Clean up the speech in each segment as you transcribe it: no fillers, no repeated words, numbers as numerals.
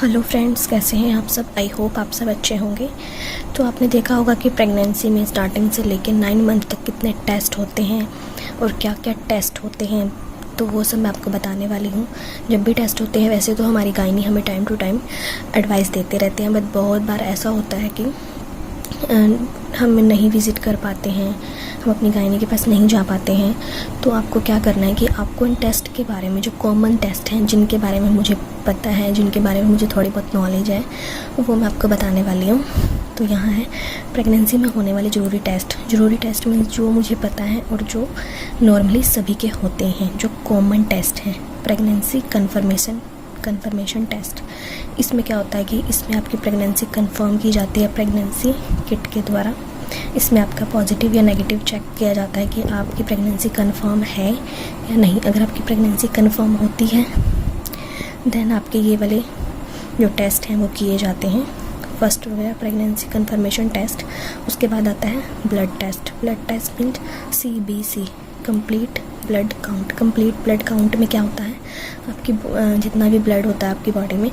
Hello friends, कैसे हैं आप सब। आई होप आप सब अच्छे होंगे। तो आपने देखा होगा कि प्रेगनेंसी में स्टार्टिंग से लेकर 9 मंथ तक कितने टेस्ट होते हैं और क्या क्या टेस्ट होते हैं, तो वो सब मैं आपको बताने वाली हूँ। जब भी टेस्ट होते हैं, वैसे तो हमारी गायनी हमें टाइम टू टाइम एडवाइस देते रहते हैं, बट बहुत बार ऐसा होता है कि हम नहीं विज़िट कर पाते हैं, हम अपनी गायनी के पास नहीं जा पाते हैं। तो आपको क्या करना है कि आपको इन टेस्ट के बारे में, जो कॉमन टेस्ट हैं जिनके बारे में मुझे पता है, जिनके बारे में मुझे थोड़ी बहुत नॉलेज है, वो मैं आपको बताने वाली हूँ। तो यहाँ है प्रेगनेंसी में होने वाले ज़रूरी टेस्ट मीन्स जो मुझे पता है और जो नॉर्मली सभी के होते हैं, जो कॉमन टेस्ट हैं। प्रेगनेंसी कन्फर्मेशन टेस्ट, इसमें क्या होता है कि इसमें आपकी प्रेगनेंसी कंफर्म की जाती है प्रेगनेंसी किट के द्वारा। इसमें आपका पॉजिटिव या नेगेटिव चेक किया जाता है कि आपकी प्रेगनेंसी कंफर्म है या नहीं। अगर आपकी प्रेगनेंसी कंफर्म होती है देन आपके ये वाले जो टेस्ट हैं वो किए जाते हैं। फर्स्ट हो गया प्रेगनेंसी कंफर्मेशन टेस्ट, उसके बाद आता है blood test means CBC, complete blood count में क्या होता है, आपकी जितना भी ब्लड होता है आपकी बॉडी में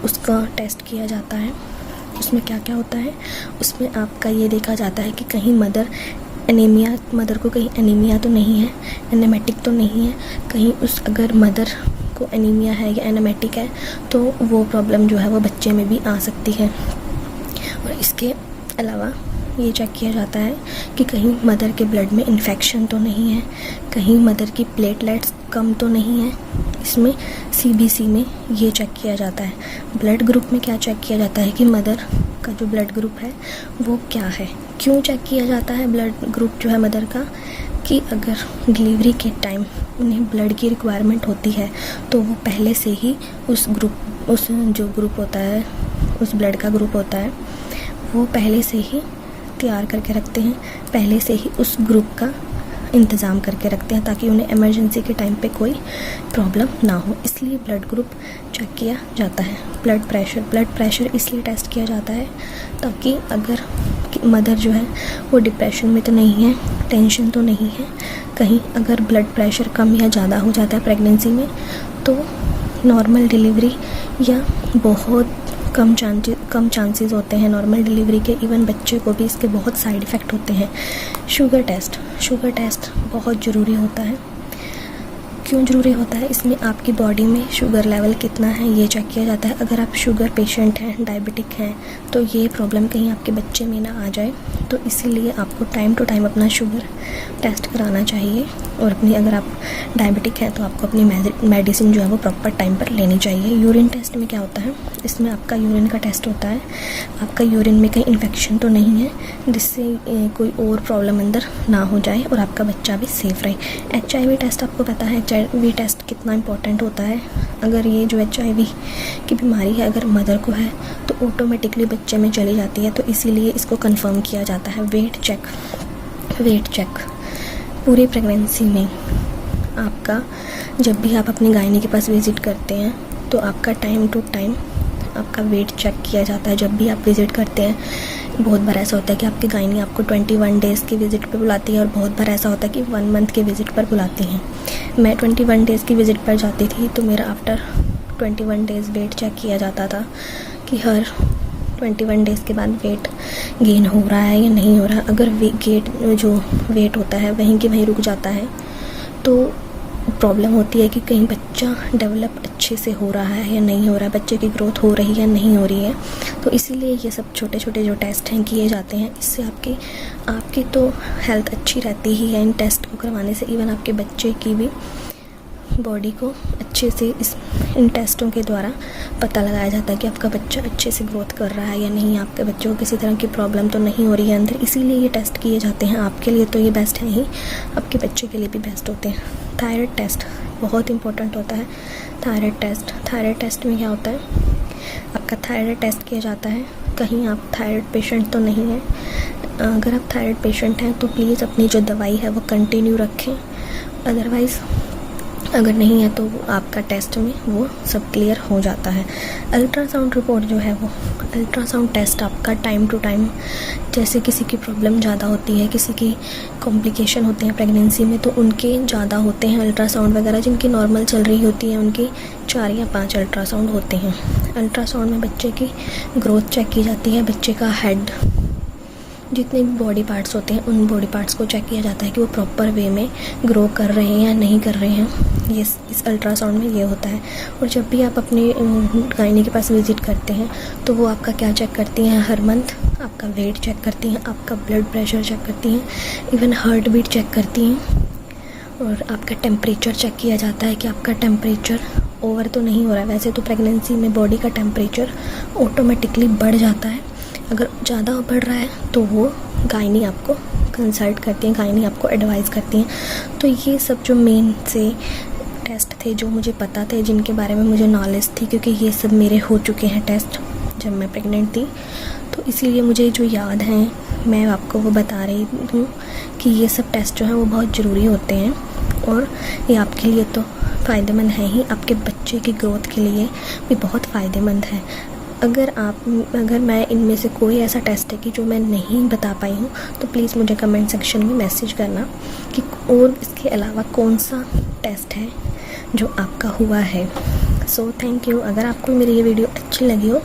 उसका टेस्ट किया जाता है। उसमें क्या क्या होता है, उसमें आपका ये देखा जाता है कि कहीं मदर को कहीं एनीमिया तो नहीं है, एनेमेटिक तो नहीं है, कहीं अगर मदर को एनीमिया है या एनेमेटिक है तो वो प्रॉब्लम जो है वो बच्चे में भी आ सकती है। और इसके अलावा ये चेक किया जाता है कि कहीं मदर के ब्लड में इन्फेक्शन तो नहीं है, कहीं मदर की प्लेटलेट्स कम तो नहीं है। इसमें CBC में ये चेक किया जाता है। ब्लड ग्रुप में क्या चेक किया जाता है कि मदर का जो ब्लड ग्रुप है वो क्या है। क्यों चेक किया जाता है ब्लड ग्रुप जो है मदर का, कि अगर डिलीवरी के टाइम उन्हें ब्लड की रिक्वायरमेंट होती है तो वो पहले से ही उस जो ग्रुप होता है, उस ब्लड का ग्रुप होता है, वो पहले से ही तैयार करके रखते हैं, पहले से ही उस ग्रुप का इंतज़ाम करके रखते हैं ताकि उन्हें इमरजेंसी के टाइम पे कोई प्रॉब्लम ना हो। इसलिए ब्लड ग्रुप चेक किया जाता है। ब्लड प्रेशर इसलिए टेस्ट किया जाता है ताकि अगर मदर जो है वो डिप्रेशन में तो नहीं है, टेंशन तो नहीं है, कहीं अगर ब्लड प्रेशर कम या ज़्यादा हो जाता है प्रेगनेंसी में तो नॉर्मल डिलीवरी या बहुत कम चांसेस होते हैं नॉर्मल डिलीवरी के। इवन बच्चे को भी इसके बहुत साइड इफ़ेक्ट होते हैं। शुगर टेस्ट बहुत ज़रूरी होता है। क्यों ज़रूरी होता है, इसमें आपकी बॉडी में शुगर लेवल कितना है ये चेक किया जाता है। अगर आप शुगर पेशेंट हैं, डायबिटिक हैं, तो ये प्रॉब्लम कहीं आपके बच्चे में ना आ जाए, तो इसीलिए आपको टाइम टू टाइम अपना शुगर टेस्ट कराना चाहिए। और अगर आप डायबिटिक हैं तो आपको अपनी मेडिसिन जो है वो प्रॉपर टाइम पर लेनी चाहिए। यूरिन टेस्ट में क्या होता है, इसमें आपका यूरिन का टेस्ट होता है, आपका यूरिन में कहीं इन्फेक्शन तो नहीं है जिससे कोई और प्रॉब्लम अंदर ना हो जाए और आपका बच्चा भी सेफ रहे। HIV टेस्ट आपको पता है HIV टेस्ट कितना इंपॉर्टेंट होता है। अगर ये जो HIV की बीमारी है अगर मदर को है तो ऑटोमेटिकली बच्चे में चली जाती है, तो इसीलिए इसको कंफर्म किया जाता है। वेट चेक पूरी प्रेगनेंसी में आपका, जब भी आप अपनी गायनी के पास विज़िट करते हैं तो आपका टाइम टू टाइम आपका वेट चेक किया जाता है। जब भी आप विज़िट करते हैं, बहुत बार ऐसा होता है कि आपकी गायनी आपको 21 डेज़ की विज़िट पर बुलाती है और बहुत बार ऐसा होता है कि 1 मंथ के विज़िट पर बुलाती हैं। मैं 21 डेज़ की विज़िट पर जाती थी तो मेरा आफ्टर 21 डेज़ वेट चेक किया जाता था कि हर 21 डेज़ के बाद वेट गेन हो रहा है या नहीं हो रहा है। अगर जो वेट होता है वहीं के वहीं रुक जाता है तो प्रॉब्लम होती है कि कहीं बच्चा डेवलप अच्छे से हो रहा है या नहीं हो रहा है, बच्चे की ग्रोथ हो रही है या नहीं हो रही है। तो इसीलिए ये सब छोटे छोटे जो टेस्ट हैं किए जाते हैं। इससे आपकी तो हेल्थ अच्छी रहती ही है इन टेस्ट को करवाने से। इवन आपके बच्चे की भी बॉडी को अच्छे से इन टेस्टों के द्वारा पता लगाया जाता है कि आपका बच्चा अच्छे से ग्रोथ कर रहा है या नहीं, आपके बच्चे को किसी तरह की प्रॉब्लम तो नहीं हो रही है अंदर। इसीलिए ये टेस्ट किए जाते हैं। आपके लिए तो ये बेस्ट है ही, आपके बच्चे के लिए भी बेस्ट होते हैं। थायराइड टेस्ट बहुत इंपॉर्टेंट होता है। थायराइड टेस्ट में क्या होता है, आपका थायराइड टेस्ट किया जाता है। कहीं आप थायराइड पेशेंट तो नहीं हैं। अगर आप थायराइड पेशेंट हैं तो प्लीज़ अपनी जो दवाई है वो कंटिन्यू रखें, अदरवाइज़ अगर नहीं है तो आपका टेस्ट में वो सब क्लियर हो जाता है। अल्ट्रासाउंड रिपोर्ट जो है वो अल्ट्रासाउंड टेस्ट आपका टाइम टू टाइम, जैसे किसी की प्रॉब्लम ज़्यादा होती है, किसी की कॉम्प्लिकेशन होते हैं प्रेगनेंसी में, तो उनके ज़्यादा होते हैं अल्ट्रासाउंड वगैरह। जिनकी नॉर्मल चल रही होती है उनकी 4 या 5 अल्ट्रासाउंड होते हैं। अल्ट्रासाउंड में बच्चे की ग्रोथ चेक की जाती है, बच्चे का हेड, जितने भी बॉडी पार्ट्स होते हैं उन बॉडी पार्ट्स को चेक किया जाता है कि वो प्रॉपर वे में ग्रो कर रहे हैं या नहीं कर रहे हैं। ये इस अल्ट्रासाउंड में ये होता है। और जब भी आप अपने गायनी के पास विज़िट करते हैं तो वो आपका क्या चेक करती हैं, हर मंथ आपका वेट चेक करती हैं, आपका ब्लड प्रेशर चेक करती हैं, इवन हार्ट बीट चेक करती हैं, और आपका टेम्परेचर चेक किया जाता है कि आपका टेम्परेचर ओवर तो नहीं हो रहा है। वैसे तो प्रेगनेंसी में बॉडी का टेम्परेचर ऑटोमेटिकली बढ़ जाता है, अगर ज़्यादा बढ़ रहा है तो वो गायनी आपको कंसल्ट करती हैं, गायनी आपको एडवाइस करती हैं। तो ये सब जो मेन से टेस्ट थे जो मुझे पता थे, जिनके बारे में मुझे नॉलेज थी, क्योंकि ये सब मेरे हो चुके हैं टेस्ट जब मैं प्रेग्नेंट थी, तो इसीलिए मुझे जो याद हैं मैं आपको वो बता रही हूँ कि ये सब टेस्ट जो हैं वो बहुत ज़रूरी होते हैं। और ये आपके लिए तो फ़ायदेमंद है ही, आपके बच्चे की ग्रोथ के लिए भी बहुत फ़ायदेमंद है। अगर मैं इनमें से कोई ऐसा टेस्ट है कि जो मैं नहीं बता पाई हूँ तो प्लीज़ मुझे कमेंट सेक्शन में मैसेज करना कि और इसके अलावा कौन सा टेस्ट है जो आपका हुआ है। So thank you. अगर आपको मेरी ये वीडियो अच्छी लगी हो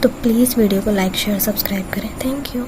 तो प्लीज़ वीडियो को लाइक शेयर सब्सक्राइब करें। Thank you.